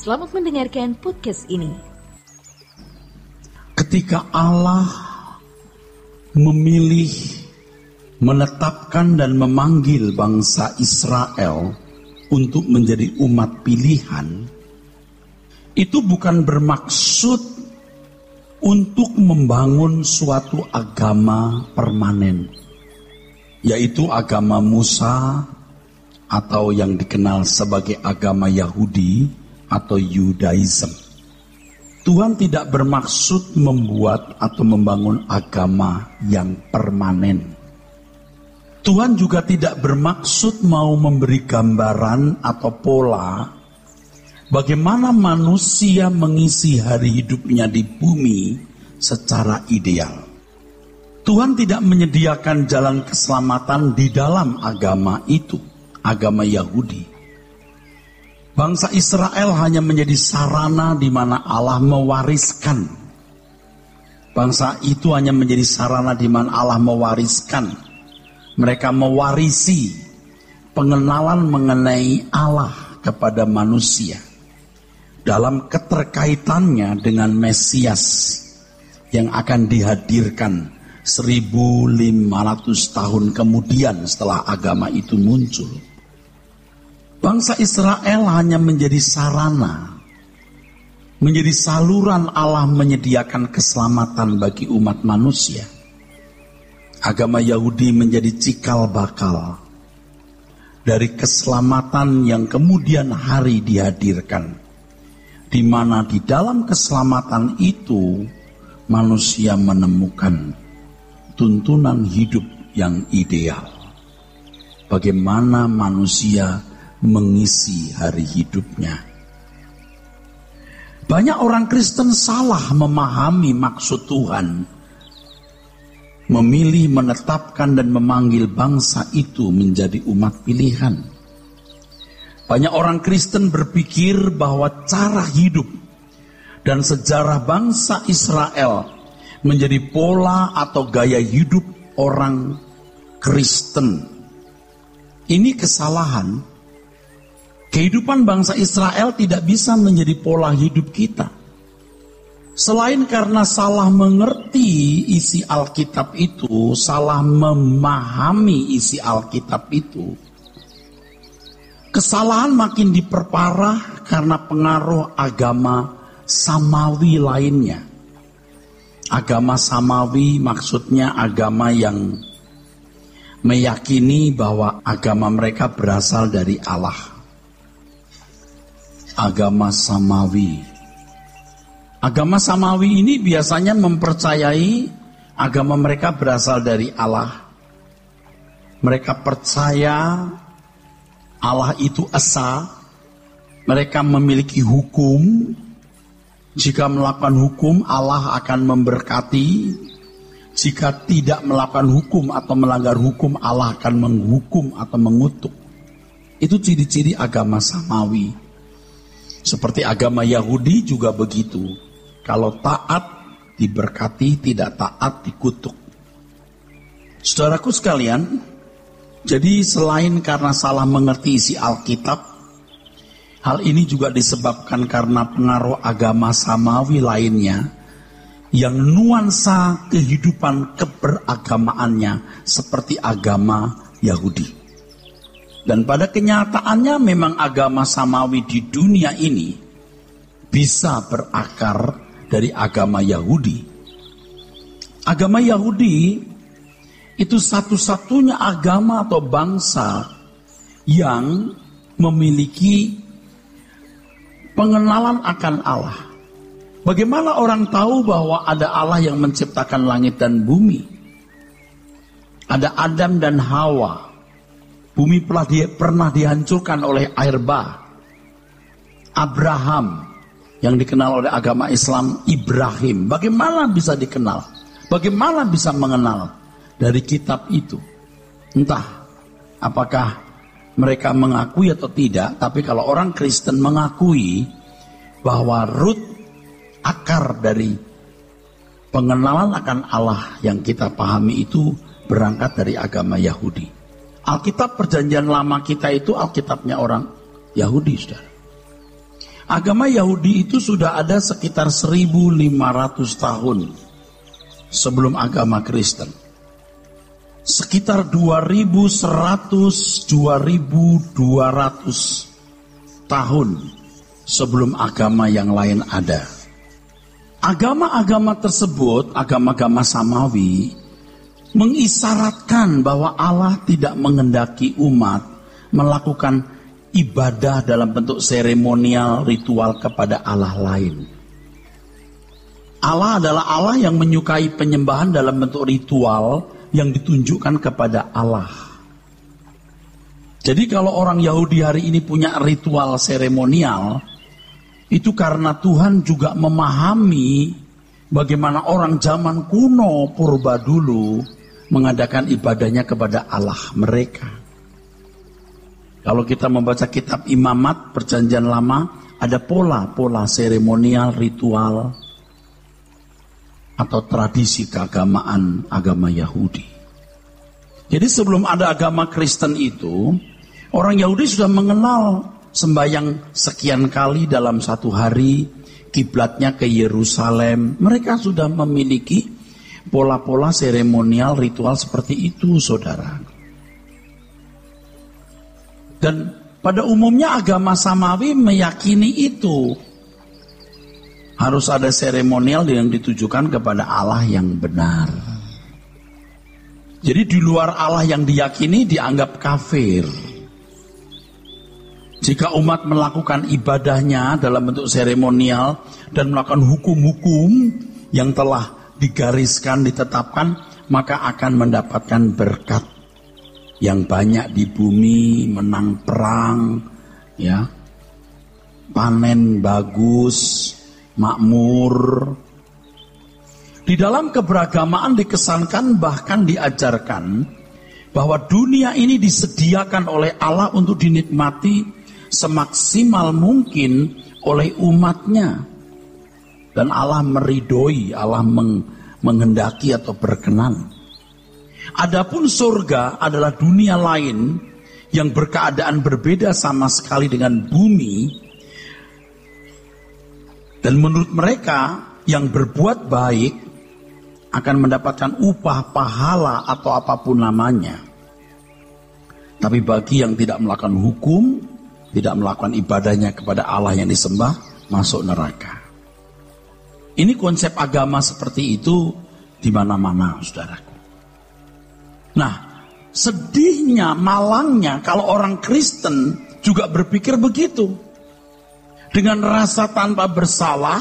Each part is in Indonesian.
Selamat mendengarkan podcast ini. Ketika Allah memilih, menetapkan dan memanggil bangsa Israel untuk menjadi umat pilihan, itu bukan bermaksud untuk membangun suatu agama permanen, yaitu agama Musa atau yang dikenal sebagai agama Yahudi atau Yudaism. Tuhan tidak bermaksud membuat atau membangun agama yang permanen. Tuhan juga tidak bermaksud mau memberi gambaran atau pola bagaimana manusia mengisi hari hidupnya di bumi secara ideal. Tuhan tidak menyediakan jalan keselamatan di dalam agama itu, agama Yahudi. Bangsa Israel hanya menjadi sarana di mana Allah mewariskan. Bangsa itu hanya menjadi sarana di mana Allah mewariskan. Mereka mewarisi pengenalan mengenai Allah kepada manusia dalam keterkaitannya dengan Mesias yang akan dihadirkan 1500 tahun kemudian setelah agama itu muncul. Bangsa Israel hanya menjadi sarana, menjadi saluran Allah menyediakan keselamatan bagi umat manusia. Agama Yahudi menjadi cikal bakal dari keselamatan yang kemudian hari dihadirkan, di mana di dalam keselamatan itu manusia menemukan tuntunan hidup yang ideal. Bagaimana manusia mengisi hari hidupnya. Banyak orang Kristen salah memahami maksud Tuhan memilih, menetapkan dan memanggil bangsa itu menjadi umat pilihan. Banyak orang Kristen berpikir bahwa cara hidup dan sejarah bangsa Israel menjadi pola atau gaya hidup orang Kristen. Ini kesalahan. Kehidupan bangsa Israel tidak bisa menjadi pola hidup kita. Selain karena salah mengerti isi Alkitab itu, salah memahami isi Alkitab itu, kesalahan makin diperparah karena pengaruh agama Samawi lainnya. Agama Samawi maksudnya agama yang meyakini bahwa agama mereka berasal dari Allah. Agama Samawi. Agama Samawi ini biasanya mempercayai agama mereka berasal dari Allah. Mereka percaya Allah itu esa. Mereka memiliki hukum. Jika melakukan hukum, Allah akan memberkati. Jika tidak melakukan hukum atau melanggar hukum, Allah akan menghukum atau mengutuk. Itu ciri-ciri agama Samawi. Seperti agama Yahudi juga begitu. Kalau taat diberkati, tidak taat dikutuk. Saudaraku sekalian, jadi selain karena salah mengerti isi Alkitab, hal ini juga disebabkan karena pengaruh agama Samawi lainnya yang nuansa kehidupan keberagamaannya seperti agama Yahudi. Dan pada kenyataannya memang agama Samawi di dunia ini bisa berakar dari agama Yahudi. Agama Yahudi itu satu-satunya agama atau bangsa yang memiliki pengenalan akan Allah. Bagaimana orang tahu bahwa ada Allah yang menciptakan langit dan bumi? Ada Adam dan Hawa. Bumi pernah dihancurkan oleh air bah. Abraham yang dikenal oleh agama Islam Ibrahim. Bagaimana bisa dikenal? Bagaimana bisa mengenal dari kitab itu? Entah apakah mereka mengakui atau tidak. Tapi kalau orang Kristen mengakui bahwa root akar dari pengenalan akan Allah yang kita pahami itu berangkat dari agama Yahudi. Alkitab perjanjian lama kita itu Alkitabnya orang Yahudi, saudara. Agama Yahudi itu sudah ada sekitar 1.500 tahun sebelum agama Kristen. Sekitar 2.100, 2.200 tahun sebelum agama yang lain ada. Agama-agama tersebut, agama-agama samawi, mengisyaratkan bahwa Allah tidak menghendaki umat melakukan ibadah dalam bentuk seremonial, ritual kepada Allah lain. Allah adalah Allah yang menyukai penyembahan dalam bentuk ritual yang ditunjukkan kepada Allah. Jadi kalau orang Yahudi hari ini punya ritual seremonial, itu karena Tuhan juga memahami bagaimana orang zaman kuno purba dulu mengadakan ibadahnya kepada Allah mereka. Kalau kita membaca kitab Imamat Perjanjian Lama, ada pola-pola seremonial, ritual, atau tradisi keagamaan agama Yahudi. Jadi sebelum ada agama Kristen itu, orang Yahudi sudah mengenal sembahyang sekian kali dalam satu hari, kiblatnya ke Yerusalem. Mereka sudah memiliki pola-pola seremonial, ritual seperti itu, saudara. Dan pada umumnya agama Samawi meyakini itu. Harus ada seremonial yang ditujukan kepada Allah yang benar. Jadi di luar Allah yang diyakini dianggap kafir. Jika umat melakukan ibadahnya dalam bentuk seremonial dan melakukan hukum-hukum yang telah digariskan, ditetapkan, maka akan mendapatkan berkat yang banyak di bumi, menang perang, ya, panen bagus, makmur. Di dalam keberagamaan dikesankan bahkan diajarkan bahwa dunia ini disediakan oleh Allah untuk dinikmati semaksimal mungkin oleh umatnya. Dan Allah meridhoi, Allah menghendaki atau berkenan. Adapun surga adalah dunia lain yang berkeadaan berbeda sama sekali dengan bumi. Dan menurut mereka yang berbuat baik akan mendapatkan upah, pahala atau apapun namanya. Tapi bagi yang tidak melakukan hukum, tidak melakukan ibadahnya kepada Allah yang disembah, masuk neraka. Ini konsep agama seperti itu di mana-mana, saudaraku. Nah, sedihnya, malangnya kalau orang Kristen juga berpikir begitu. Dengan rasa tanpa bersalah,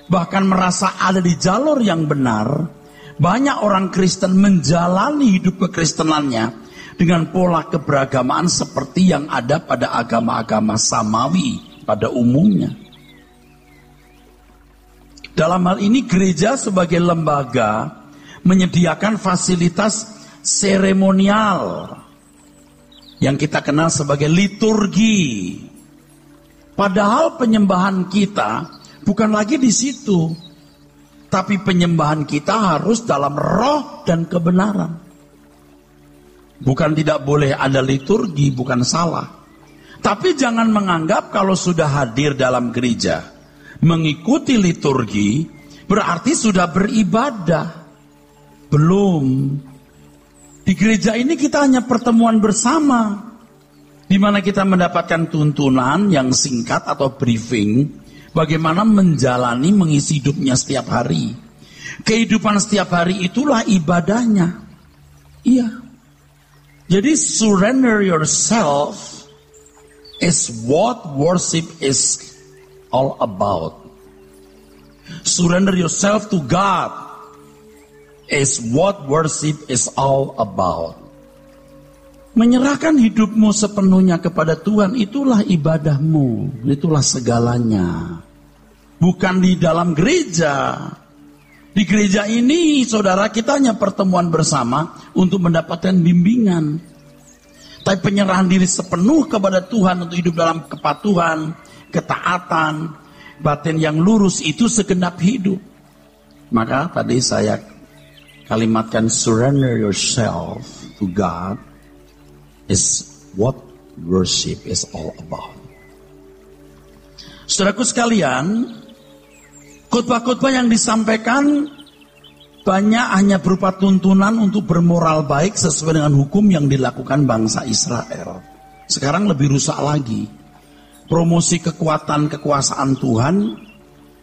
bahkan merasa ada di jalur yang benar, banyak orang Kristen menjalani hidup kekristenannya dengan pola keberagamaan seperti yang ada pada agama-agama Samawi pada umumnya. Dalam hal ini gereja sebagai lembaga menyediakan fasilitas seremonial yang kita kenal sebagai liturgi. Padahal penyembahan kita bukan lagi di situ, tapi penyembahan kita harus dalam roh dan kebenaran. Bukan tidak boleh ada liturgi, bukan salah. Tapi jangan menganggap kalau sudah hadir dalam gereja, mengikuti liturgi, berarti sudah beribadah. Belum. Di gereja ini kita hanya pertemuan bersama, di mana kita mendapatkan tuntunan yang singkat atau briefing, bagaimana menjalani, mengisi hidupnya setiap hari. Kehidupan setiap hari itulah ibadahnya. Iya. Jadi surrender yourself is what worship is all about. Surrender yourself to God is what worship is all about. Menyerahkan hidupmu sepenuhnya kepada Tuhan, itulah ibadahmu, itulah segalanya. Bukan di dalam gereja. Di gereja ini, saudara, kita hanya pertemuan bersama untuk mendapatkan bimbingan. Tapi penyerahan diri sepenuh kepada Tuhan untuk hidup dalam kepatuhan, ketaatan, batin yang lurus, itu segenap hidup. Maka tadi saya kalimatkan surrender yourself to God is what worship is all about. Saudaraku sekalian, khotbah-khotbah yang disampaikan banyak hanya berupa tuntunan untuk bermoral baik sesuai dengan hukum yang dilakukan bangsa Israel. Sekarang lebih rusak lagi. Promosi kekuatan kekuasaan Tuhan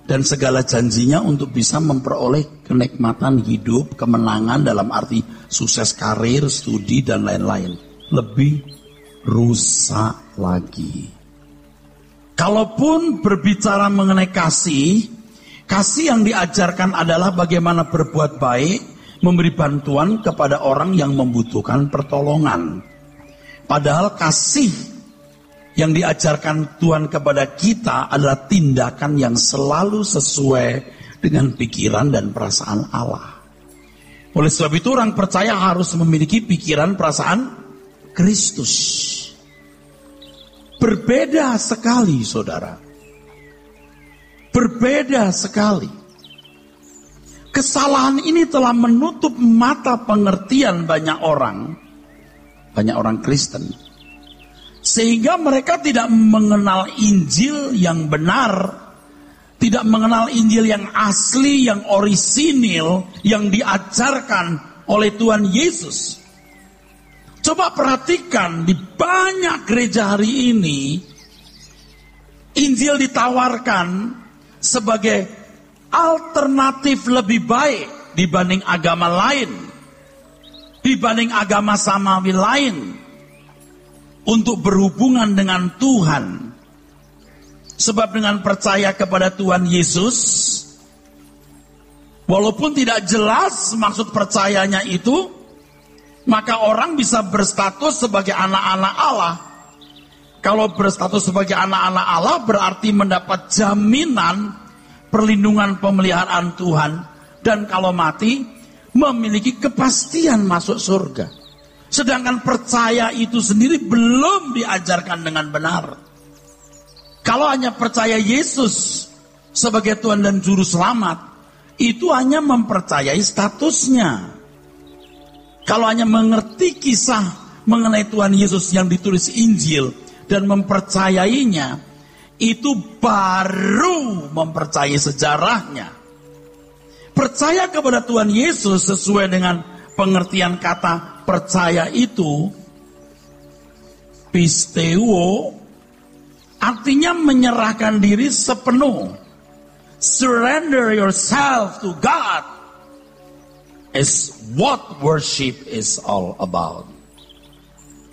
dan segala janjinya untuk bisa memperoleh kenikmatan hidup, kemenangan dalam arti sukses karir, studi, dan lain-lain. Lebih rusak lagi. Kalaupun berbicara mengenai kasih yang diajarkan adalah bagaimana berbuat baik, memberi bantuan kepada orang yang membutuhkan pertolongan. Padahal kasih yang diajarkan Tuhan kepada kita adalah tindakan yang selalu sesuai dengan pikiran dan perasaan Allah. Oleh sebab itu orang percaya harus memiliki pikiran perasaan Kristus. Berbeda sekali, saudara. Berbeda sekali. Kesalahan ini telah menutup mata pengertian banyak orang Kristen. Sehingga mereka tidak mengenal Injil yang benar, tidak mengenal Injil yang asli, yang orisinil, yang diajarkan oleh Tuhan Yesus. Coba perhatikan, di banyak gereja hari ini, Injil ditawarkan sebagai alternatif lebih baik dibanding agama lain, dibanding agama samawi lain, untuk berhubungan dengan Tuhan. Sebab dengan percaya kepada Tuhan Yesus, walaupun tidak jelas maksud percayanya itu, maka orang bisa berstatus sebagai anak-anak Allah. Kalau berstatus sebagai anak-anak Allah berarti mendapat jaminan perlindungan pemeliharaan Tuhan, dan kalau mati memiliki kepastian masuk surga. Sedangkan percaya itu sendiri belum diajarkan dengan benar. Kalau hanya percaya Yesus sebagai Tuhan dan Juru Selamat, itu hanya mempercayai statusnya. Kalau hanya mengerti kisah mengenai Tuhan Yesus yang ditulis Injil dan mempercayainya, itu baru mempercayai sejarahnya. Percaya kepada Tuhan Yesus sesuai dengan pengertian kata percaya itu, pisteuo, artinya menyerahkan diri sepenuh. Surrender yourself to God is what worship is all about.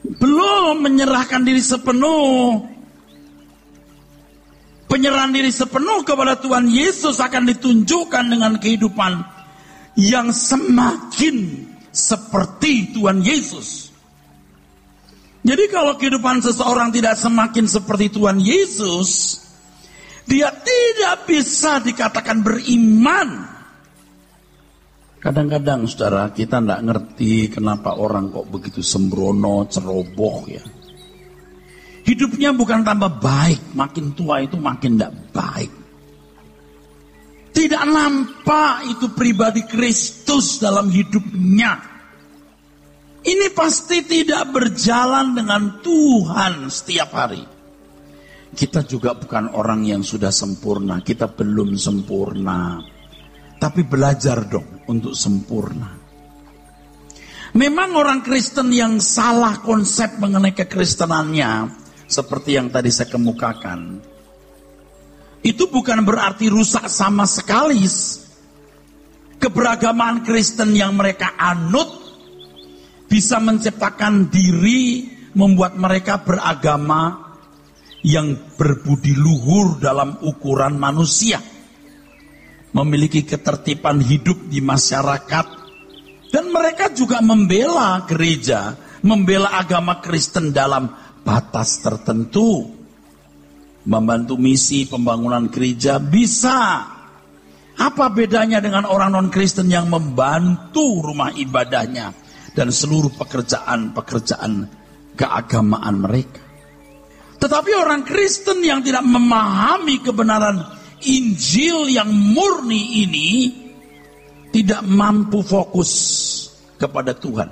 Belum menyerahkan diri sepenuh. Penyerahan diri sepenuh kepada Tuhan Yesus akan ditunjukkan dengan kehidupan yang semakin seperti Tuhan Yesus. Jadi kalau kehidupan seseorang tidak semakin seperti Tuhan Yesus, dia tidak bisa dikatakan beriman. Kadang-kadang saudara, kita tidak ngerti kenapa orang kok begitu sembrono, ceroboh ya. Hidupnya bukan tambah baik, makin tua itu makin tidak baik. Tidak nampak itu pribadi Kristus dalam hidupnya. Ini pasti tidak berjalan dengan Tuhan setiap hari. Kita juga bukan orang yang sudah sempurna, kita belum sempurna. Tapi belajar dong untuk sempurna. Memang orang Kristen yang salah konsep mengenai kekristenannya, seperti yang tadi saya kemukakan, itu bukan berarti rusak sama sekali. Keberagaman Kristen yang mereka anut bisa menciptakan diri, membuat mereka beragama yang berbudi luhur dalam ukuran manusia, memiliki ketertiban hidup di masyarakat, dan mereka juga membela gereja, membela agama Kristen dalam batas tertentu. Membantu misi pembangunan gereja bisa. Apa bedanya dengan orang non-Kristen yang membantu rumah ibadahnya dan seluruh pekerjaan-pekerjaan keagamaan mereka? Tetapi orang Kristen yang tidak memahami kebenaran Injil yang murni ini tidak mampu fokus kepada Tuhan.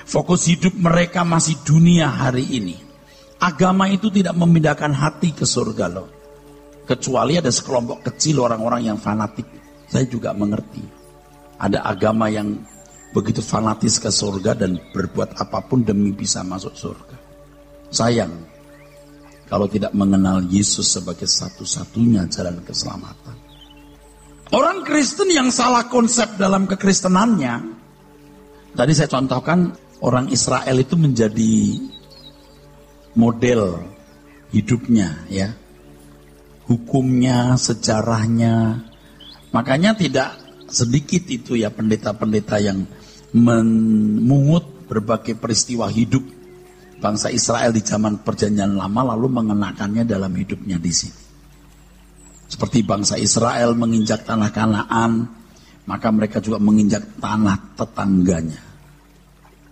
Fokus hidup mereka masih dunia hari ini. Agama itu tidak memindahkan hati ke surga loh. Kecuali ada sekelompok kecil orang-orang yang fanatik. Saya juga mengerti. Ada agama yang begitu fanatis ke surga dan berbuat apapun demi bisa masuk surga. Sayang kalau tidak mengenal Yesus sebagai satu-satunya jalan keselamatan. Orang Kristen yang salah konsep dalam kekristenannya, tadi saya contohkan orang Israel itu menjadi model hidupnya, ya, hukumnya, sejarahnya. Makanya tidak sedikit itu ya pendeta-pendeta yang memungut berbagai peristiwa hidup bangsa Israel di zaman perjanjian lama lalu mengenakannya dalam hidupnya di sini. Seperti bangsa Israel menginjak tanah Kanaan, maka mereka juga menginjak tanah tetangganya.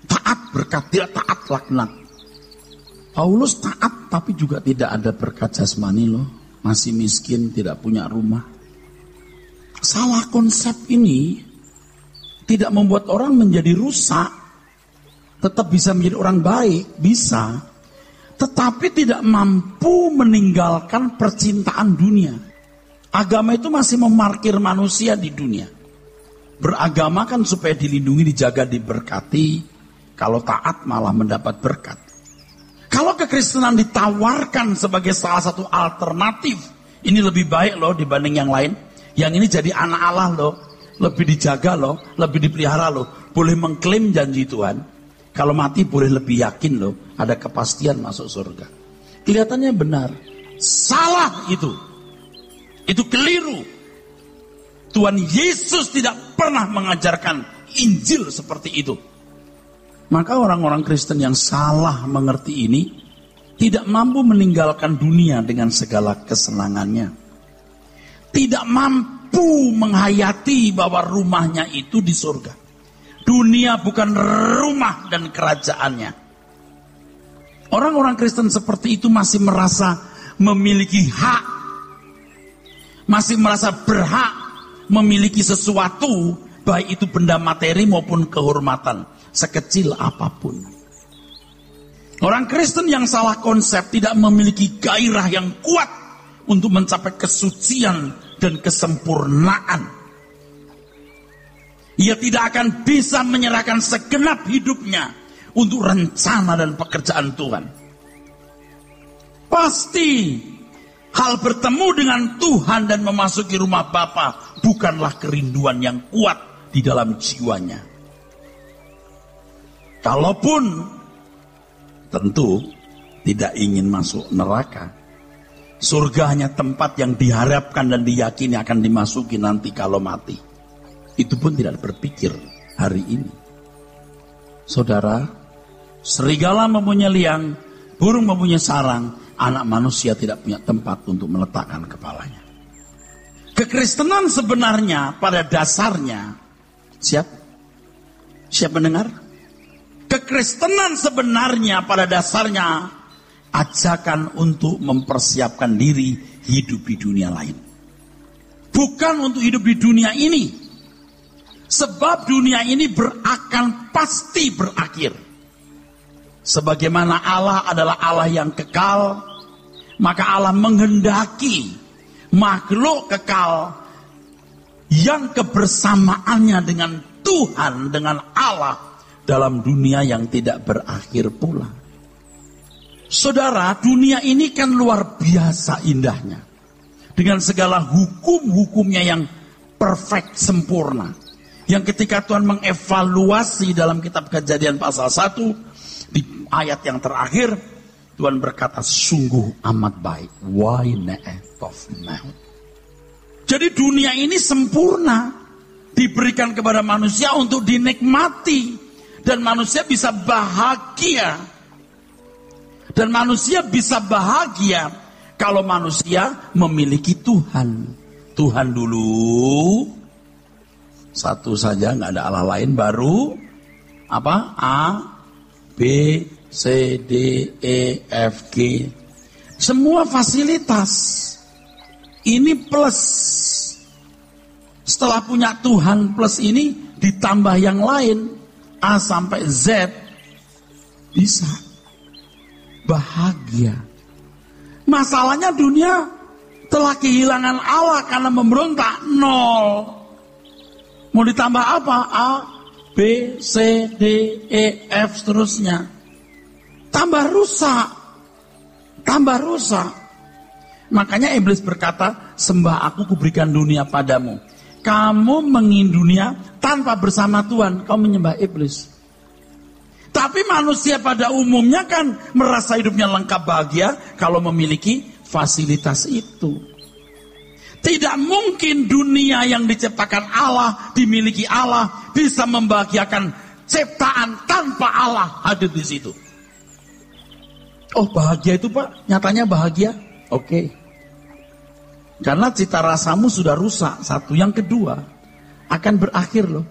Taat berkat, tidak taat laknat. Paulus taat tapi juga tidak ada berkat jasmani loh. Masih miskin, tidak punya rumah. Salah konsep ini tidak membuat orang menjadi rusak. Tetap bisa menjadi orang baik, bisa. Tetapi tidak mampu meninggalkan percintaan dunia. Agama itu masih memarkir manusia di dunia. Beragama kan supaya dilindungi, dijaga, diberkati. Kalau taat malah mendapat berkat. Kalau kekristenan ditawarkan sebagai salah satu alternatif, ini lebih baik loh dibanding yang lain. Yang ini jadi anak Allah loh, lebih dijaga loh, lebih dipelihara loh. Boleh mengklaim janji Tuhan. Kalau mati boleh lebih yakin loh, ada kepastian masuk surga. Kelihatannya benar. Salah itu. Itu keliru. Tuhan Yesus tidak pernah mengajarkan Injil seperti itu. Maka orang-orang Kristen yang salah mengerti ini tidak mampu meninggalkan dunia dengan segala kesenangannya. Tidak mampu menghayati bahwa rumahnya itu di surga. Dunia bukan rumah dan kerajaannya. Orang-orang Kristen seperti itu masih merasa memiliki hak. Masih merasa berhak memiliki sesuatu, baik itu benda materi maupun kehormatan, sekecil apapun. Orang Kristen yang salah konsep tidak memiliki gairah yang kuat untuk mencapai kesucian dan kesempurnaan. Ia tidak akan bisa menyerahkan segenap hidupnya untuk rencana dan pekerjaan Tuhan. Pasti hal bertemu dengan Tuhan dan memasuki rumah Bapa bukanlah kerinduan yang kuat di dalam jiwanya. Kalaupun tentu tidak ingin masuk neraka. Surga hanya tempat yang diharapkan dan diyakini akan dimasuki nanti kalau mati. Itu pun tidak berpikir hari ini. Saudara, serigala mempunyai liang, burung mempunyai sarang, anak manusia tidak punya tempat untuk meletakkan kepalanya. Kekristenan sebenarnya pada dasarnya, siap mendengar? Kekristenan sebenarnya pada dasarnya ajakan untuk mempersiapkan diri hidup di dunia lain. Bukan untuk hidup di dunia ini. Sebab dunia ini akan pasti berakhir. Sebagaimana Allah adalah Allah yang kekal, maka Allah menghendaki makhluk kekal yang kebersamaannya dengan Tuhan, dengan Allah dalam dunia yang tidak berakhir pula. Saudara, dunia ini kan luar biasa indahnya. Dengan segala hukum-hukumnya yang perfect, sempurna. Yang ketika Tuhan mengevaluasi dalam kitab Kejadian pasal 1, di ayat yang terakhir, Tuhan berkata, sungguh amat baik. Why of mouth. Jadi dunia ini sempurna. Diberikan kepada manusia untuk dinikmati. Dan manusia bisa bahagia. Dan manusia bisa bahagia kalau manusia memiliki Tuhan. Tuhan dulu, satu saja, nggak ada Allah lain. Baru apa? A, B, C, D, E, F, G. Semua fasilitas. Ini plus. Setelah punya Tuhan plus ini ditambah yang lain. A sampai Z. Bisa. Bahagia. Masalahnya dunia Telah kehilangan Allah karena memberontak, 0. Mau ditambah apa? A, B, C, D, E, F, seterusnya. Tambah rusak. Tambah rusak. Makanya iblis berkata, sembah aku, kuberikan dunia padamu. Kamu mengingin dunia tanpa bersama Tuhan, kau menyembah iblis. Tapi manusia pada umumnya kan merasa hidupnya lengkap bahagia kalau memiliki fasilitas itu. Tidak mungkin dunia yang diciptakan Allah, dimiliki Allah, bisa membahagiakan ciptaan tanpa Allah hadir di situ. Oh, bahagia itu Pak, nyatanya bahagia? Oke. Karena cita rasamu sudah rusak, satu. Yang kedua, akan berakhir loh.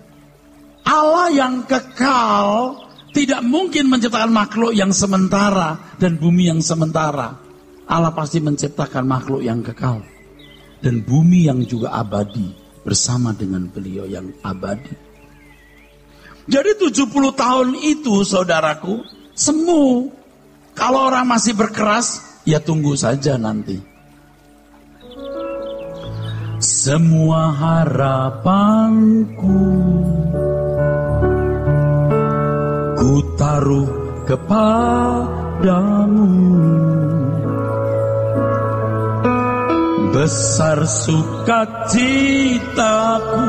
Allah yang kekal tidak mungkin menciptakan makhluk yang sementara dan bumi yang sementara. Allah pasti menciptakan makhluk yang kekal dan bumi yang juga abadi bersama dengan beliau yang abadi. Jadi 70 tahun itu saudaraku semu. Kalau orang masih berkeras, ya tunggu saja nanti. Semua harapanku ku taruh kepadamu, besar sukacitaku,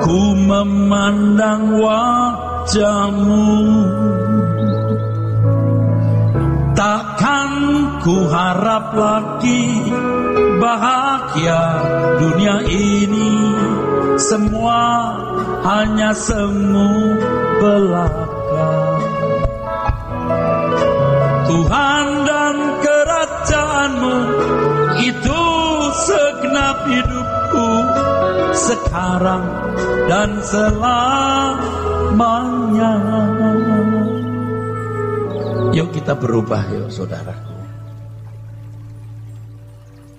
ku memandang wajahmu. Takkan ku harap lagi bahagia dunia ini, semua hanya semu belaka. Tuhan dan kerajaanmu itu segenap hidupku, sekarang dan selamanya. Yuk kita berubah yuk saudaraku.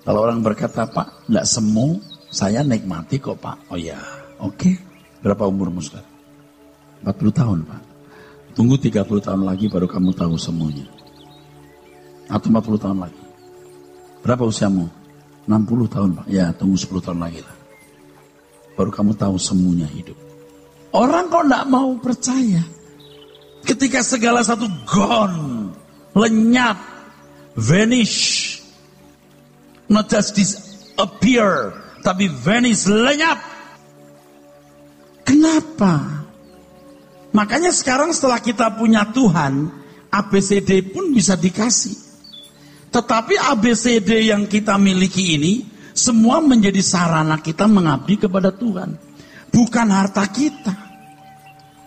Kalau orang berkata, Pak, enggak semu, saya nikmati kok Pak. Oh ya, oke. Berapa umurmu sekarang? 40 tahun Pak. Tunggu 30 tahun lagi baru kamu tahu semuanya. Atau 40 tahun lagi. Berapa usiamu? 60 tahun Pak. Ya, tunggu 10 tahun lagi lah. Baru kamu tahu semuanya hidup. Orang kok enggak mau percaya. Ketika segala satu gone, lenyap, vanish. Not just disappear, tapi vanish, lenyap. Kenapa? Makanya sekarang setelah kita punya Tuhan, ABCD pun bisa dikasih. Tetapi ABCD yang kita miliki ini, semua menjadi sarana kita mengabdi kepada Tuhan. Bukan harta kita.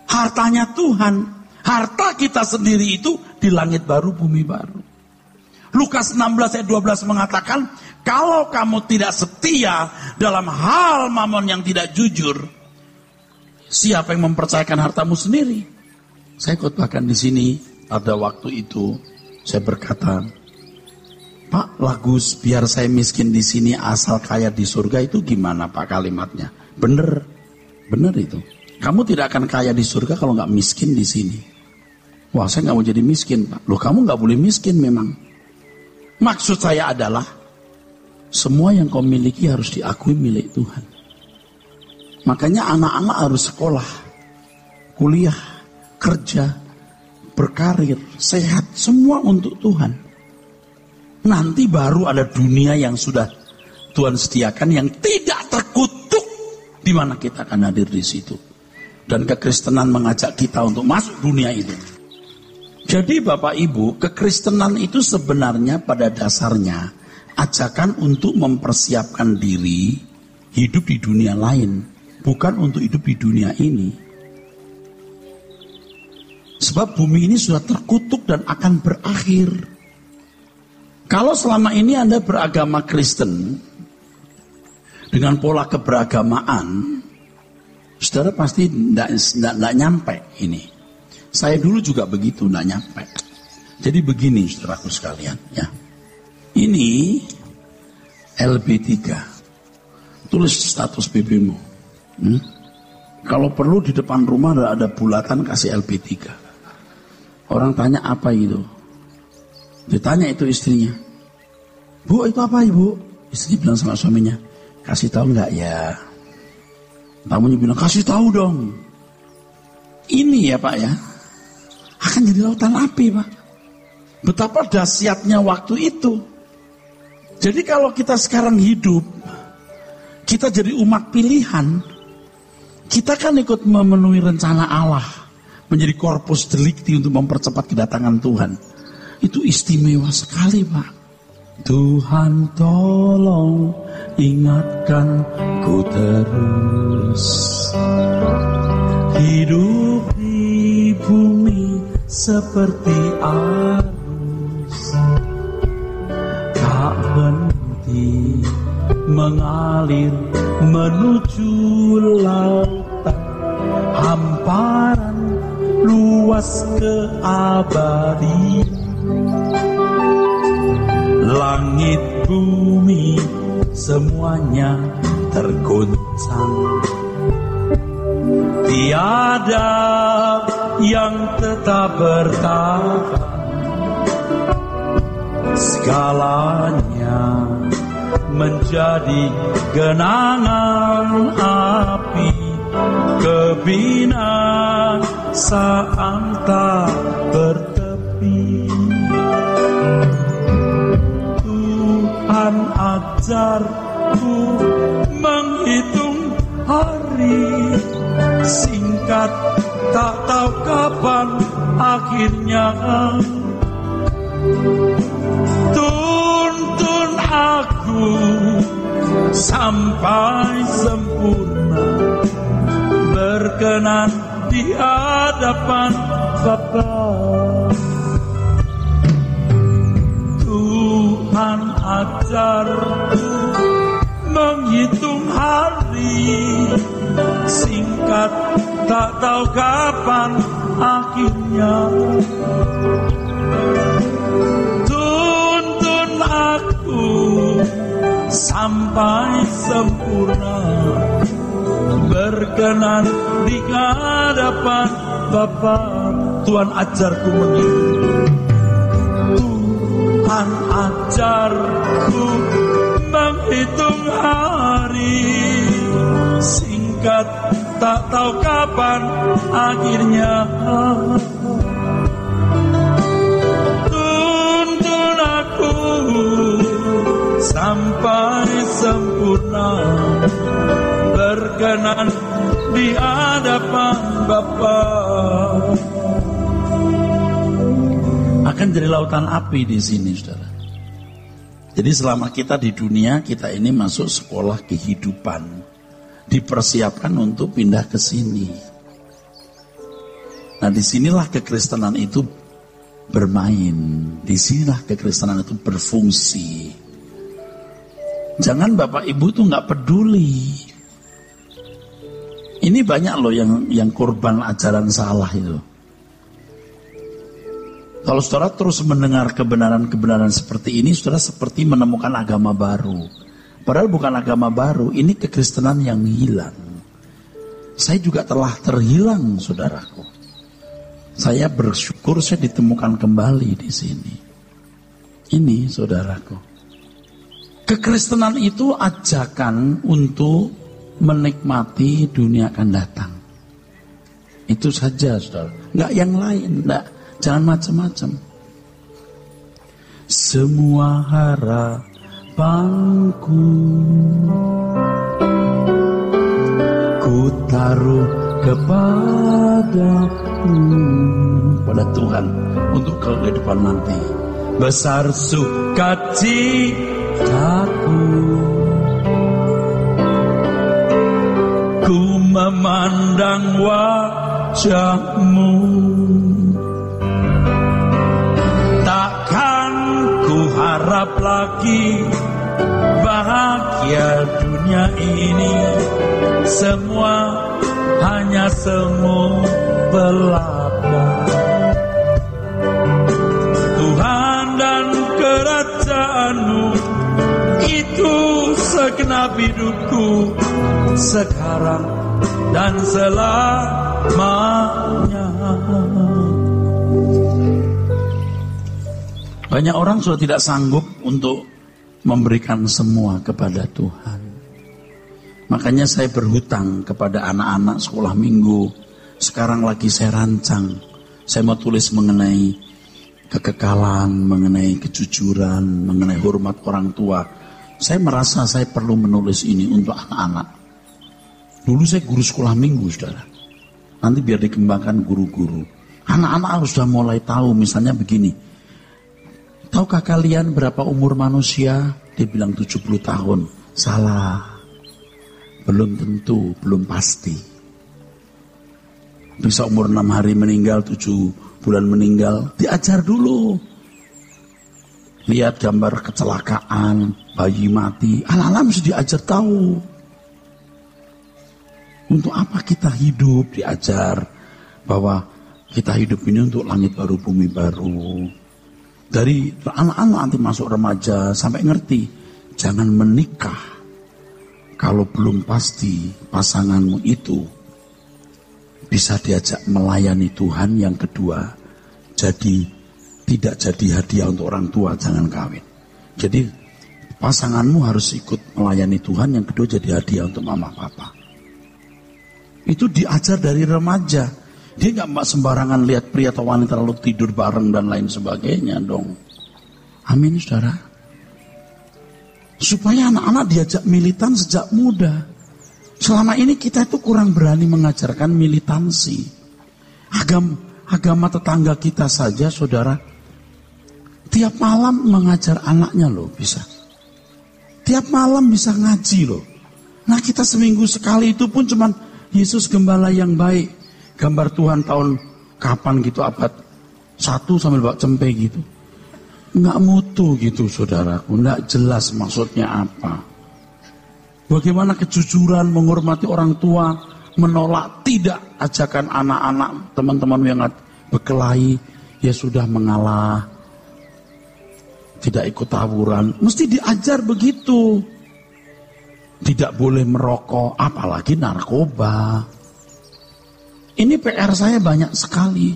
Hartanya Tuhan. Harta kita sendiri itu di langit baru, bumi baru. Lukas 16 ayat 12 mengatakan, kalau kamu tidak setia dalam hal mamon yang tidak jujur, siapa yang mempercayakan hartamu sendiri? Saya khotbahkan di sini, ada waktu itu saya berkata, Pak, lagu biar saya miskin di sini asal kaya di surga itu gimana Pak kalimatnya? Bener itu. Kamu tidak akan kaya di surga kalau nggak miskin di sini. Wah, saya nggak mau jadi miskin Pak. Loh, kamu nggak boleh miskin memang. Maksud saya adalah semua yang kau miliki harus diakui milik Tuhan. Makanya anak-anak harus sekolah, kuliah, kerja, berkarir, sehat, semua untuk Tuhan. Nanti baru ada dunia yang sudah Tuhan sediakan yang tidak terkutuk, di mana kita akan hadir di situ. Dan kekristenan mengajak kita untuk masuk dunia itu. Jadi Bapak Ibu, kekristenan itu sebenarnya pada dasarnya ajakan untuk mempersiapkan diri hidup di dunia lain, bukan untuk hidup di dunia ini. Sebab bumi ini sudah terkutuk dan akan berakhir. Kalau selama ini Anda beragama Kristen dengan pola keberagamaan, saudara pasti tidak nyampe ini. Saya dulu juga begitu, tidak nyampe. Jadi begini saudaraku sekalian ya. Ini LB3. Tulis status BB-mu. Kalau perlu di depan rumah ada bulatan kasih LB3. Orang tanya apa itu? Ditanya itu istrinya, Bu, itu apa Ibu? Istri bilang sama suaminya, kasih tahu nggak ya? Tamunya bilang, kasih tahu dong. Ini ya Pak ya, akan jadi lautan api Pak. Betapa dahsyatnya waktu itu. Jadi kalau kita sekarang hidup, kita jadi umat pilihan, kita kan ikut memenuhi rencana Allah, menjadi corpus delicti untuk mempercepat kedatangan Tuhan. Itu istimewa sekali Pak. Tuhan tolong ingatkan ku terus, hidup di bumi seperti arus, tak berhenti mengalir menuju lautan, hamparan luas keabadian. Langit bumi semuanya tergoncang, tiada yang tetap bertahan, segalanya menjadi genangan api, kebinasaan tak bertepi. Tuhan ajarku menghitung hari, singkat tak tahu kapan akhirnya. Tuntun aku sampai sempurna, berkenan di hadapan Bapa. Tuhan ajarku menghitung hari, singkat tak tahu kapan akhirnya. Tuntun aku sampai sempurna, berkenan di hadapan Bapa. Tuhan ajarku menghitung, Tuhan ajarku menghitung hari, singkat tak tahu kapan akhirnya. Tuntun aku sampai sempurna, berkenan di hadapan Bapa. Akan jadi lautan api di sini, saudara. Jadi selama kita di dunia, kita ini masuk sekolah kehidupan, dipersiapkan untuk pindah ke sini. Nah, disinilah kekristenan itu bermain, disinilah kekristenan itu berfungsi. Jangan Bapak Ibu tuh nggak peduli. Ini banyak loh yang korban ajaran salah itu. Kalau saudara terus mendengar kebenaran-kebenaran seperti ini, saudara seperti menemukan agama baru. Padahal bukan agama baru, ini kekristenan yang hilang. Saya juga telah terhilang, saudaraku. Saya bersyukur saya ditemukan kembali di sini. Ini, saudaraku. Kekristenan itu ajakan untuk menikmati dunia akan datang. Itu saja, saudara. Nggak yang lain, nggak. Jangan macam-macam. Semua harapanku ku taruh kepadamu, pada Tuhan untuk kehidupan nanti. Besar sukacitaku, ku memandang wajahmu. Harap lagi bahagia dunia ini, semua hanya semu belaka. Tuhan dan kerajaanmu itu segenap hidupku, sekarang dan selamanya. Banyak orang sudah tidak sanggup untuk memberikan semua kepada Tuhan. Makanya saya berhutang kepada anak-anak sekolah minggu. Sekarang lagi saya rancang. Saya mau tulis mengenai kekekalan, mengenai kejujuran, mengenai hormat orang tua. Saya merasa saya perlu menulis ini untuk anak-anak. Dulu saya guru sekolah minggu, saudara. Nanti biar dikembangkan guru-guru. Anak-anak harus sudah mulai tahu, misalnya begini. Tahukah kalian berapa umur manusia? Dia bilang 70 tahun. Salah. Belum tentu, belum pasti. Bisa umur 6 hari meninggal, 7 bulan meninggal. Diajar dulu. Lihat gambar kecelakaan, bayi mati. Anak-anak mesti diajar tahu. Untuk apa kita hidup, diajar. Bahwa kita hidup ini untuk langit baru, bumi baru. Dari anak-anak nanti masuk remaja sampai ngerti. Jangan menikah kalau belum pasti pasanganmu itu bisa diajak melayani Tuhan. Yang kedua, tidak jadi hadiah untuk orang tua, jangan kawin. Jadi pasanganmu harus ikut melayani Tuhan. Yang kedua jadi hadiah untuk mama papa. Itu diajar dari remaja. Dia gak sembarangan lihat pria atau wanita lalu tidur bareng dan lain sebagainya dong. Amin, saudara. Supaya anak-anak diajak militan sejak muda. Selama ini kita itu kurang berani mengajarkan militansi. Agama tetangga kita saja, saudara, tiap malam mengajar anaknya loh, bisa. Tiap malam bisa ngaji loh. Nah kita seminggu sekali itu pun cuman Yesus gembala yang baik. Gambar Tuhan tahun kapan gitu, abad 1 sambil bawa cempe gitu. Nggak mutu gitu saudaraku, nggak jelas maksudnya apa. Bagaimana kejujuran, menghormati orang tua, menolak tidak ajakan anak-anak, teman-teman yang berkelahi, ya sudah mengalah, tidak ikut tawuran, mesti diajar begitu. Tidak boleh merokok, apalagi narkoba. Ini PR saya banyak sekali,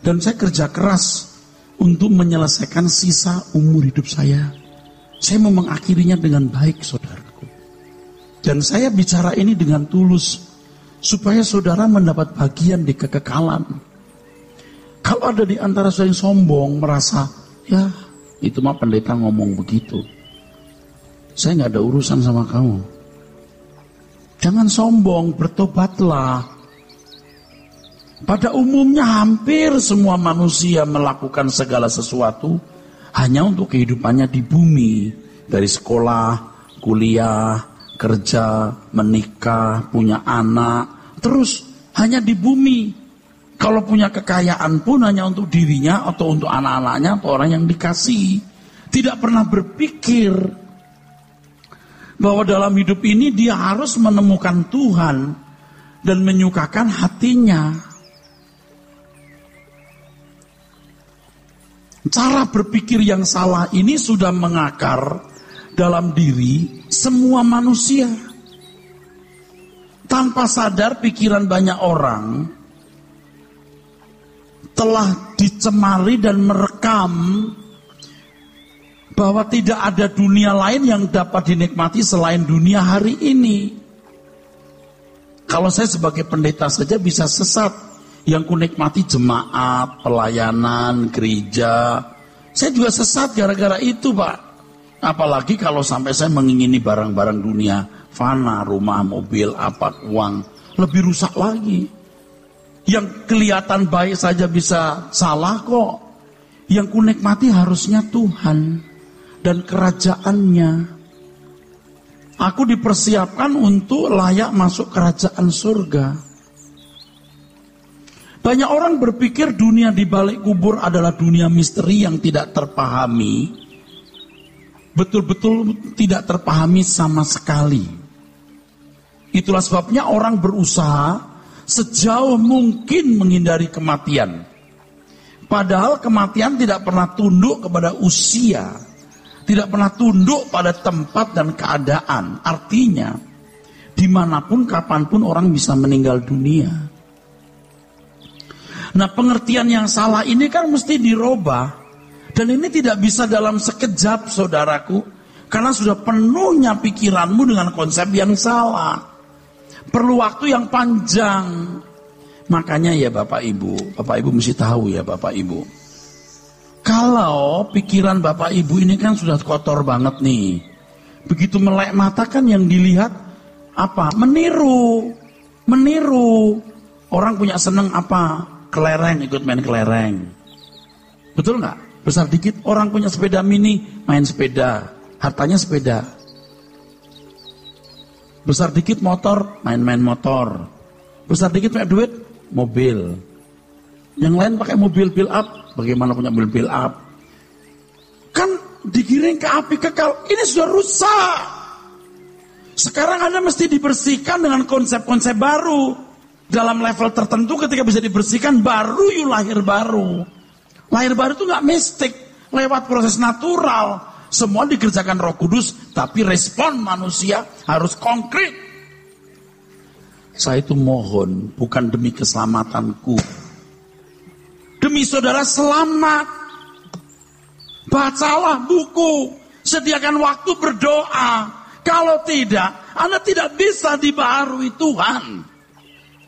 dan saya kerja keras untuk menyelesaikan sisa umur hidup saya. Saya mau mengakhirinya dengan baik, saudaraku. Dan saya bicara ini dengan tulus, supaya saudara mendapat bagian di kekekalan. Kalau ada di antara saudara yang sombong, merasa, ya itu mah pendeta ngomong begitu, saya gak ada urusan sama kamu. Jangan sombong, bertobatlah. Pada umumnya hampir semua manusia melakukan segala sesuatu hanya untuk kehidupannya di bumi. Dari sekolah, kuliah, kerja, menikah, punya anak, terus hanya di bumi. Kalau punya kekayaan pun hanya untuk dirinya atau untuk anak-anaknya atau orang yang dikasihi. Tidak pernah berpikir bahwa dalam hidup ini dia harus menemukan Tuhan dan menyukakan hatinya. Cara berpikir yang salah ini sudah mengakar dalam diri semua manusia. Tanpa sadar pikiran banyak orang telah dicemari dan merekam bahwa tidak ada dunia lain yang dapat dinikmati selain dunia hari ini. Kalau saya sebagai pendeta saja bisa sesat. Yang kunikmati jemaat, pelayanan, gereja. Saya juga sesat gara-gara itu, Pak. Apalagi kalau sampai saya mengingini barang-barang dunia fana, rumah, mobil, apa, uang. Lebih rusak lagi. Yang kelihatan baik saja bisa salah kok. Yang kunikmati harusnya Tuhan dan kerajaannya. Aku dipersiapkan untuk layak masuk kerajaan surga. Banyak orang berpikir dunia di balik kubur adalah dunia misteri yang tidak terpahami. Betul-betul tidak terpahami sama sekali. Itulah sebabnya orang berusaha sejauh mungkin menghindari kematian. Padahal kematian tidak pernah tunduk kepada usia. Tidak pernah tunduk pada tempat dan keadaan. Artinya, dimanapun, kapanpun orang bisa meninggal dunia. Nah pengertian yang salah ini kan mesti dirubah. Dan ini tidak bisa dalam sekejap, saudaraku, karena sudah penuhnya pikiranmu dengan konsep yang salah. Perlu waktu yang panjang. Makanya ya Bapak Ibu mesti tahu ya Bapak Ibu. Kalau pikiran Bapak Ibu ini kan sudah kotor banget nih. Begitu melek mata kan yang dilihat apa? Meniru. Orang punya seneng apa? Kelereng, ikut main kelereng. Betul nggak? Besar dikit orang punya sepeda mini, main sepeda. Hartanya sepeda. Besar dikit motor, main-main motor. Besar dikit punya duit, mobil. Yang lain pakai mobil build up. Bagaimana punya mobil build up? Kan digiring ke api kekal. Ini sudah rusak. Sekarang Anda mesti dibersihkan dengan konsep-konsep baru. Dalam level tertentu ketika bisa dibersihkan, baru lahir baru. Lahir baru itu gak mistik. Lewat proses natural. Semua dikerjakan Roh Kudus. Tapi respon manusia harus konkret. Saya itu mohon, bukan demi keselamatanku. Demi saudara selamat. Bacalah buku. Sediakan waktu berdoa. Kalau tidak, Anda tidak bisa dibaharui Tuhan.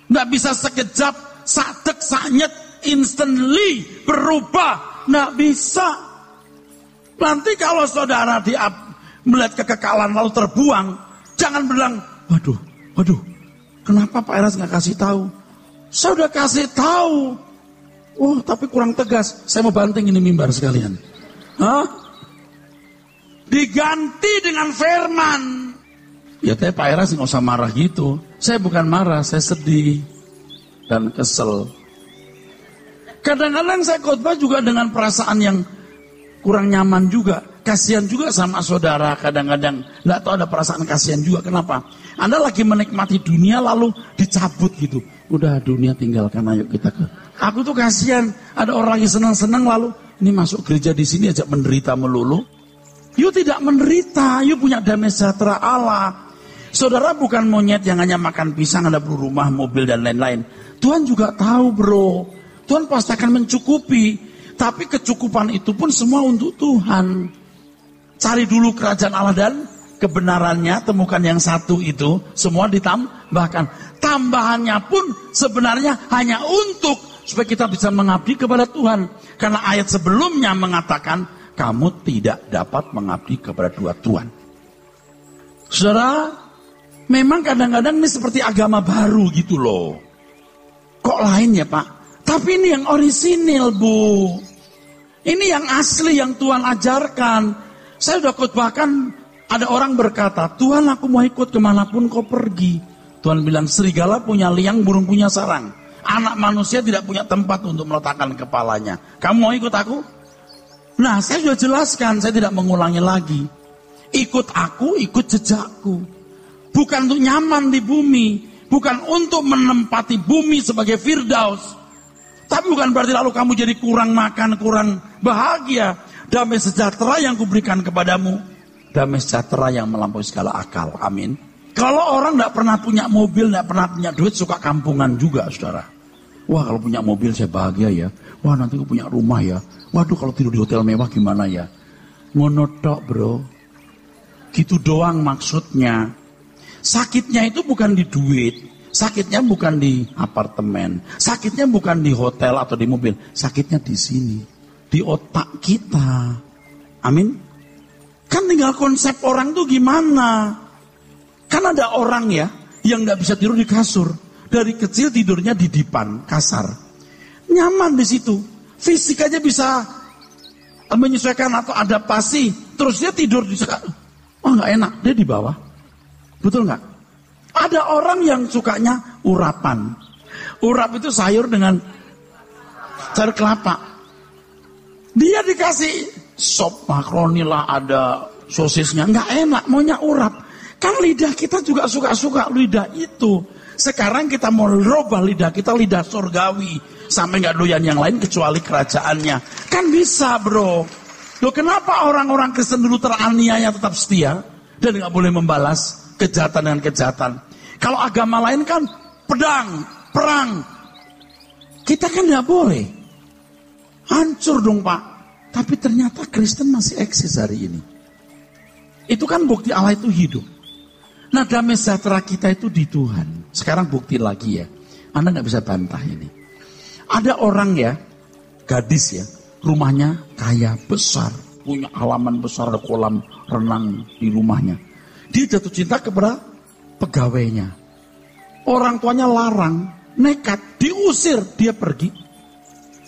Tidak bisa sekejap, sadek, sanyet, instantly berubah. Tidak bisa. Nanti kalau saudara melihat kekekalan lalu terbuang, jangan bilang, waduh, kenapa Pak Eras nggak kasih tahu? Saya udah kasih tahu. Oh, tapi kurang tegas. Saya mau banting ini mimbar sekalian. Hah? Diganti dengan firman. Ya tapi Pak Eras nggak usah marah gitu. Saya bukan marah, saya sedih dan kesel. Kadang-kadang saya khotbah juga dengan perasaan yang kurang nyaman juga. Kasihan juga sama saudara kadang-kadang. Nggak tahu ada perasaan kasihan juga. Kenapa? Anda lagi menikmati dunia lalu dicabut gitu. Udah dunia tinggalkan, ayo kita ke. Aku tuh kasihan. Ada orang lagi senang-senang lalu ini masuk gereja di sini aja menderita melulu. You tidak menderita. You punya damai sejahtera Allah. Saudara bukan monyet yang hanya makan pisang, ada rumah, mobil dan lain-lain. Tuhan juga tahu bro. Tuhan pasti akan mencukupi. Tapi kecukupan itu pun semua untuk Tuhan. Cari dulu kerajaan Allah dan kebenarannya, temukan yang satu itu, semua ditambahkan. Tambahannya pun sebenarnya hanya untuk supaya kita bisa mengabdi kepada Tuhan. Karena ayat sebelumnya mengatakan, kamu tidak dapat mengabdi kepada dua Tuhan. Saudara, memang kadang-kadang ini seperti agama baru gitu loh. Kok lain ya Pak? Tapi ini yang orisinil Bu. Ini yang asli yang Tuhan ajarkan. Saya sudah khotbahkan, ada orang berkata, Tuhan aku mau ikut kemanapun kau pergi. Tuhan bilang, serigala punya liang, burung punya sarang. Anak manusia tidak punya tempat untuk meletakkan kepalanya. Kamu mau ikut aku? Nah, saya sudah jelaskan, saya tidak mengulangi lagi. Ikut aku, ikut jejakku. Bukan untuk nyaman di bumi. Bukan untuk menempati bumi sebagai Firdaus. Tapi bukan berarti lalu kamu jadi kurang makan, kurang bahagia. Damai sejahtera yang kuberikan kepadamu. Damai sejahtera yang melampaui segala akal. Amin. Kalau orang tidak pernah punya mobil, tidak pernah punya duit, suka kampungan juga, saudara. Wah, kalau punya mobil saya bahagia ya. Wah, nanti aku punya rumah ya. Waduh, kalau tidur di hotel mewah gimana ya? Ngonotok bro. Gitu doang maksudnya. Sakitnya itu bukan di duit. Sakitnya bukan di apartemen. Sakitnya bukan di hotel atau di mobil. Sakitnya di sini. Di otak kita. Amin. Kan tinggal konsep orang tuh gimana. Kan ada orang ya yang gak bisa tidur di kasur. Dari kecil tidurnya di dipan, kasar. Nyaman di situ. Fisik aja bisa menyesuaikan atau adaptasi. Terus dia tidur di sana. Oh gak enak, dia di bawah. Betul gak? Ada orang yang sukanya urapan. Urap itu sayur dengan sayur kelapa. Dia dikasih sop makaroni lah, ada sosisnya. Nggak enak, maunya urap. Kan lidah kita juga suka-suka lidah itu. Sekarang kita mau rubah lidah kita, lidah surgawi. Sampai nggak doyan yang lain kecuali kerajaannya. Kan bisa bro. Loh kenapa orang-orang Kristen dulu teraniaya tetap setia? Dan nggak boleh membalas kejahatan dengan kejahatan. Kalau agama lain kan pedang, perang. Kita kan nggak boleh. Hancur dong Pak. Tapi ternyata Kristen masih eksis hari ini. Itu kan bukti Allah itu hidup. Nah, damai sejahtera kita itu di Tuhan. Sekarang bukti lagi ya. Anda gak bisa bantah ini. Ada orang ya, gadis ya, rumahnya kaya, besar. Punya halaman besar, ada kolam renang di rumahnya. Dia jatuh cinta kepada pegawainya. Orang tuanya larang, nekat, diusir, dia pergi.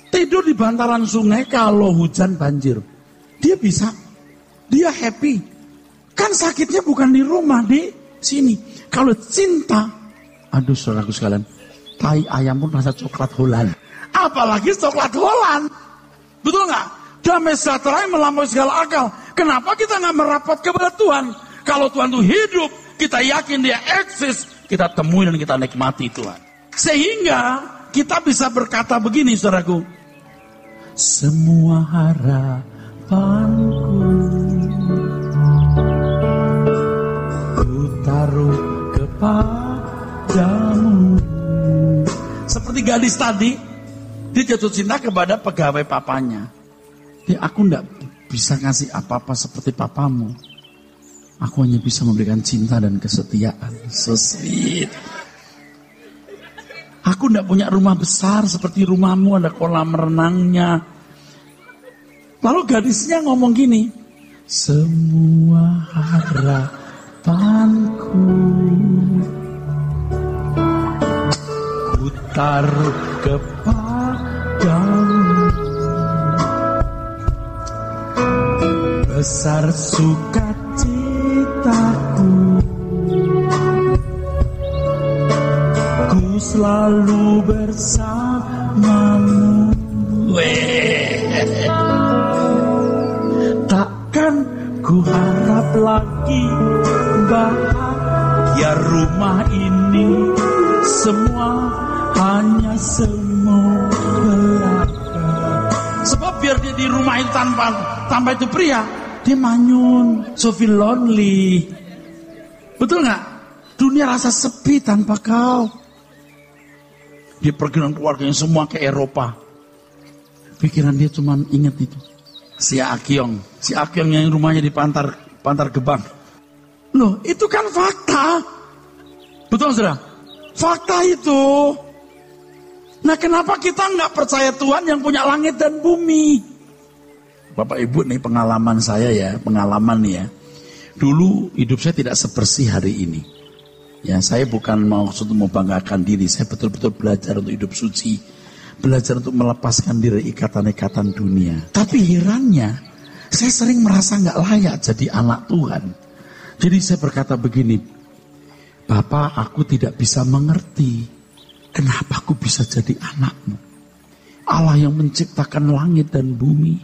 Tidur di bantaran sungai kalau hujan banjir. Dia bisa, dia happy. Kan sakitnya bukan di rumah, di sini. Kalau cinta, aduh saudaraku sekalian, tai ayam pun rasa coklat Holland. Apalagi coklat Holland. Betul nggak? Damai sejahtera yang melampaui segala akal. Kenapa kita nggak merapat kepada Tuhan? Kalau Tuhan itu hidup, kita yakin dia eksis, kita temui dan kita nikmati Tuhan. Sehingga kita bisa berkata begini, saudaraku. Semua harapanku ku taruh kepadamu. Seperti gadis tadi, dia jatuh cinta kepada pegawai papanya. Dia, aku enggak bisa ngasih apa-apa seperti papamu. Aku hanya bisa memberikan cinta dan kesetiaan. So sweet. Aku enggak punya rumah besar seperti rumahmu, ada kolam renangnya. Lalu gadisnya ngomong gini, semua harapanku ku taruh kepadamu. Besar sukacitaku, ku selalu bersamamu. Takkan ku harap lagi bahagia rumah ini, semua hanya semu belaka. Sebab biar dia di rumah itu tanpa itu pria, dia manyun, so feel lonely. Betul nggak? Dunia rasa sepi tanpa kau. Dia pergi dengan keluarganya semua ke Eropa. Pikiran dia cuma ingat itu. Si Akyong yang rumahnya di Pantar Gebang. Loh, itu kan fakta. Betul saudara? Fakta itu. Nah, kenapa kita nggak percaya Tuhan yang punya langit dan bumi? Bapak Ibu, nih pengalaman saya ya, nih ya. Dulu hidup saya tidak sebersih hari ini. Ya, saya bukan maksud membanggakan diri, saya betul-betul belajar untuk hidup suci, belajar untuk melepaskan diri ikatan-ikatan dunia. Tapi herannya, saya sering merasa nggak layak jadi anak Tuhan. Jadi saya berkata begini, Bapak, aku tidak bisa mengerti kenapa aku bisa jadi anakmu. Allah yang menciptakan langit dan bumi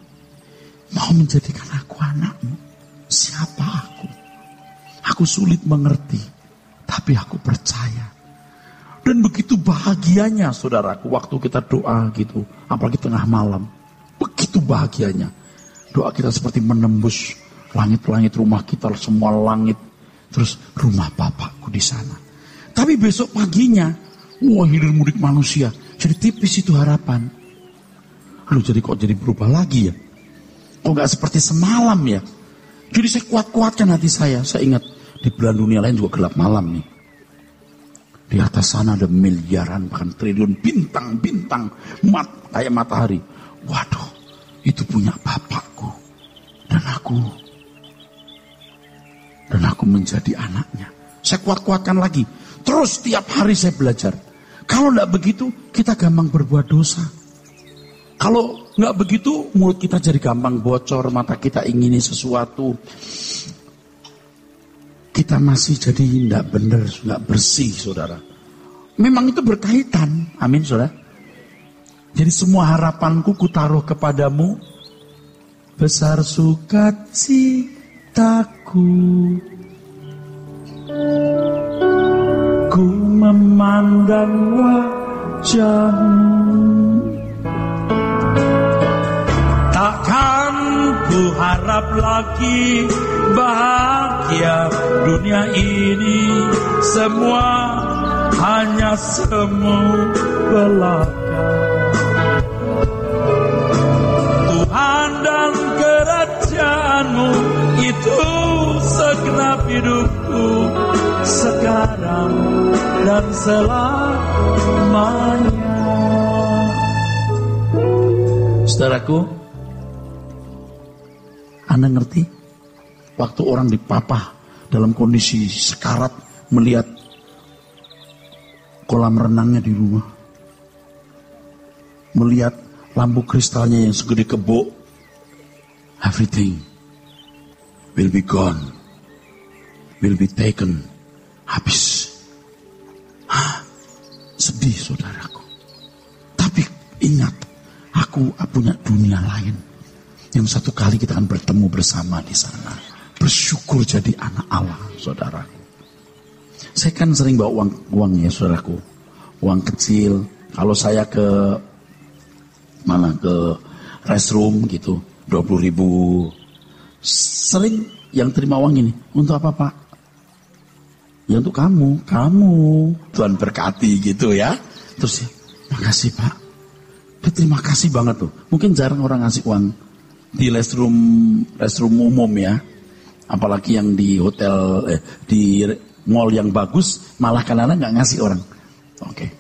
mau menjadikan aku anakmu. Siapa aku? Aku sulit mengerti, tapi aku percaya. Dan begitu bahagianya saudaraku waktu kita doa gitu, apalagi tengah malam. Begitu bahagianya. Doa kita seperti menembus langit-langit rumah kita, semua langit. Terus rumah Bapakku di sana. Tapi besok paginya, wah hilir mudik manusia. Jadi tipis itu harapan. Lalu jadi kok jadi berubah lagi ya? Kok gak seperti semalam ya? Jadi saya kuat-kuatkan hati saya. Saya ingat di belahan dunia lain juga gelap malam nih. Di atas sana ada miliaran bahkan triliun bintang-bintang kayak matahari. Waduh, itu punya Bapakku. Dan aku menjadi anaknya. Saya kuat-kuatkan lagi. Terus tiap hari saya belajar. Kalau tidak begitu, kita gampang berbuat dosa. Kalau nggak begitu, mulut kita jadi gampang bocor, mata kita ingini sesuatu. Kita masih jadi tidak benar, nggak bersih, saudara. Memang itu berkaitan, amin, saudara. Jadi semua harapanku kutaruh kepadamu, besar sukacitaku. Ku memandang wajahmu. Takkan ku harap lagi bahagia dunia ini, semua hanya semu belaka. Tuhan dan itu segenap hidupku sekarang dan selamanya. Saudaraku, Anda ngerti? Waktu orang dipapah dalam kondisi sekarat melihat kolam renangnya di rumah, melihat lampu kristalnya yang segede kebo, everything will be gone, will be taken, habis. Sedih saudaraku. Tapi ingat, aku punya dunia lain yang satu kali kita akan bertemu bersama di sana. Bersyukur jadi anak Allah, saudaraku. Saya kan sering bawa uang ya, saudaraku. Uang kecil. Kalau saya ke restroom gitu, 20.000. Sering yang terima uang ini. Untuk apa, Pak? Ya untuk kamu. Tuhan berkati gitu ya. Terus ya, makasih Pak. Terima kasih banget tuh. Mungkin jarang orang ngasih uang di restroom umum ya. Apalagi yang di hotel, di mall yang bagus, malah kadang-kadang nggak ngasih orang. Oke.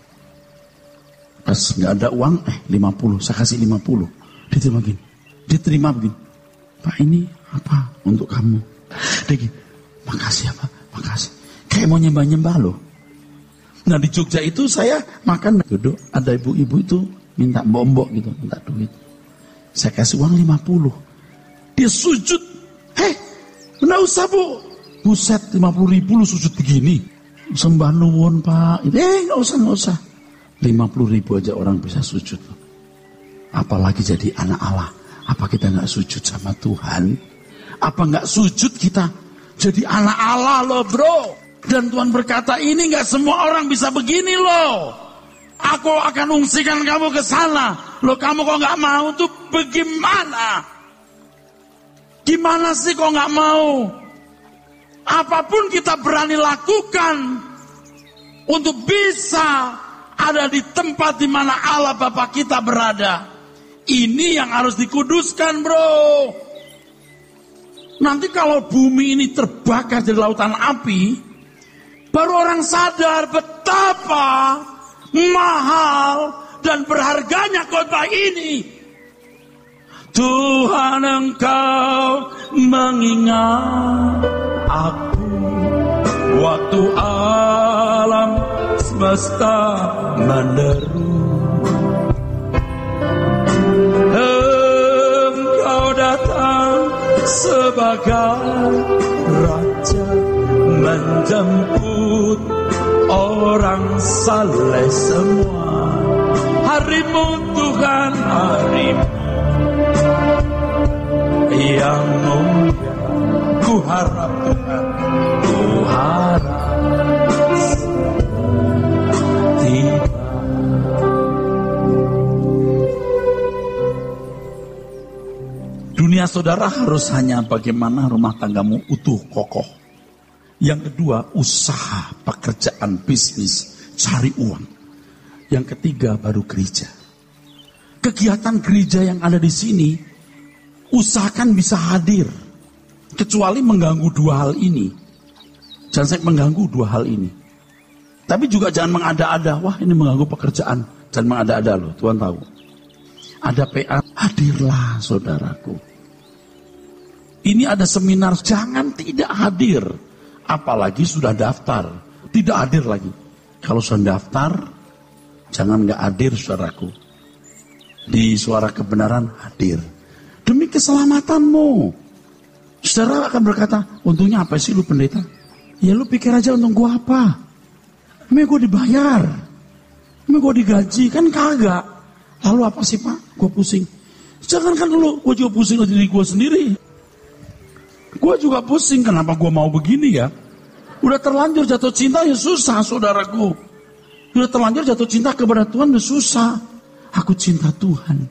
Pas nggak ada uang, 50, saya kasih 50. Diterima gini. Diterima begini. Pak ini apa untuk kamu? Dia gini, makasih ya Pak, makasih. Kayak mau nyembah-nyembah loh. Nah di Jogja itu saya makan duduk, ada ibu-ibu itu minta bombok gitu, minta duit. Saya kasih uang 50. Dia sujud. Nggak usah Bu. Buset 50.000 lu sujud begini. Sembah nuwun Pak. Nggak usah. 50.000 aja orang bisa sujud. Apalagi jadi anak Allah. Apa kita nggak sujud sama Tuhan? Apa nggak sujud kita jadi anak Allah loh bro? Dan Tuhan berkata ini nggak semua orang bisa begini loh. Aku akan ungsikan kamu ke sana. Loh kamu kok nggak mau tuh bagaimana? Gimana sih kok nggak mau? Apapun kita berani lakukan untuk bisa ada di tempat di mana Allah Bapa kita berada. Ini yang harus dikuduskan bro. Nanti kalau bumi ini terbakar dari lautan api, baru orang sadar betapa mahal dan berharganya khotbah ini. Tuhan Engkau mengingat aku waktu alam semesta menderu. Engkau datang sebagai raja menjemput orang saleh semua. Harimu Tuhan, harimu yang mulia, ku harap Tuhan, ku harap tiba. Dunia saudara harus hanya bagaimana rumah tanggamu utuh kokoh. Yang kedua, usaha, pekerjaan, bisnis, cari uang. Yang ketiga, baru gereja. Kegiatan gereja yang ada di sini, usahakan bisa hadir. Kecuali mengganggu dua hal ini. Jangan sampai mengganggu dua hal ini. Tapi juga jangan mengada-ada. Wah ini mengganggu pekerjaan. Jangan mengada-ada loh, Tuhan tahu. Ada PA, hadirlah saudaraku. Ini ada seminar, jangan tidak hadir. Apalagi sudah daftar, tidak hadir lagi. Kalau sudah daftar, jangan gak hadir saudaraku. Di suara kebenaran hadir. Demi keselamatanmu. Saudara akan berkata, untungnya apa sih lu pendeta? Ya lu pikir aja untung gua apa? Emang gua dibayar? Emang gua digaji? Kan kagak. Lalu apa sih Pak? Gua pusing. Jangan kan dulu, gua juga pusing diri gua sendiri. Gua juga pusing, kenapa gua mau begini ya? Udah terlanjur jatuh cinta ya susah saudaraku. Udah terlanjur jatuh cinta kepada Tuhan ya susah. Aku cinta Tuhan.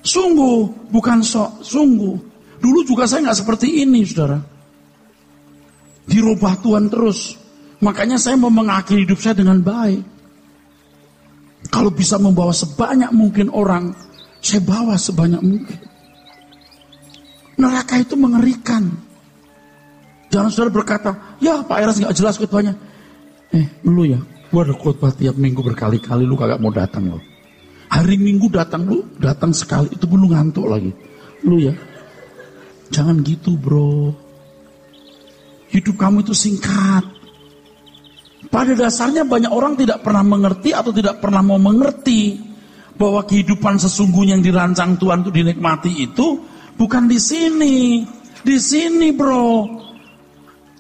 Sungguh, bukan sok, sungguh. Dulu juga saya gak seperti ini, saudara. Dirubah Tuhan terus. Makanya saya mau mengakhiri hidup saya dengan baik. Kalau bisa membawa sebanyak mungkin orang, saya bawa sebanyak mungkin. Neraka itu mengerikan. Jangan saudara berkata, ya Pak Eras gak jelas khotbahnya. Lu ya, gua ada khotbah tiap minggu berkali-kali, lu kagak mau datang lo. Hari Minggu datang, lu datang sekali, itu pun lu ngantuk lagi. Lu ya, jangan gitu bro. Hidup kamu itu singkat. Pada dasarnya banyak orang tidak pernah mengerti atau tidak pernah mau mengerti bahwa kehidupan sesungguhnya yang dirancang Tuhan itu dinikmati itu bukan di sini. Di sini bro.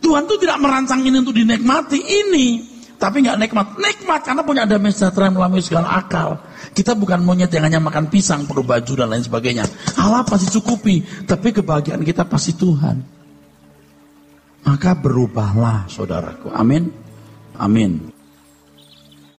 Tuhan tuh tidak merancang ini untuk dinikmati ini, tapi nggak nikmat karena punya damai sejahtera yang melalui segala akal. Kita bukan monyet yang hanya makan pisang, perlu baju dan lain sebagainya. Allah pasti cukupi, tapi kebahagiaan kita pasti Tuhan. Maka berubahlah saudaraku, amin, amin.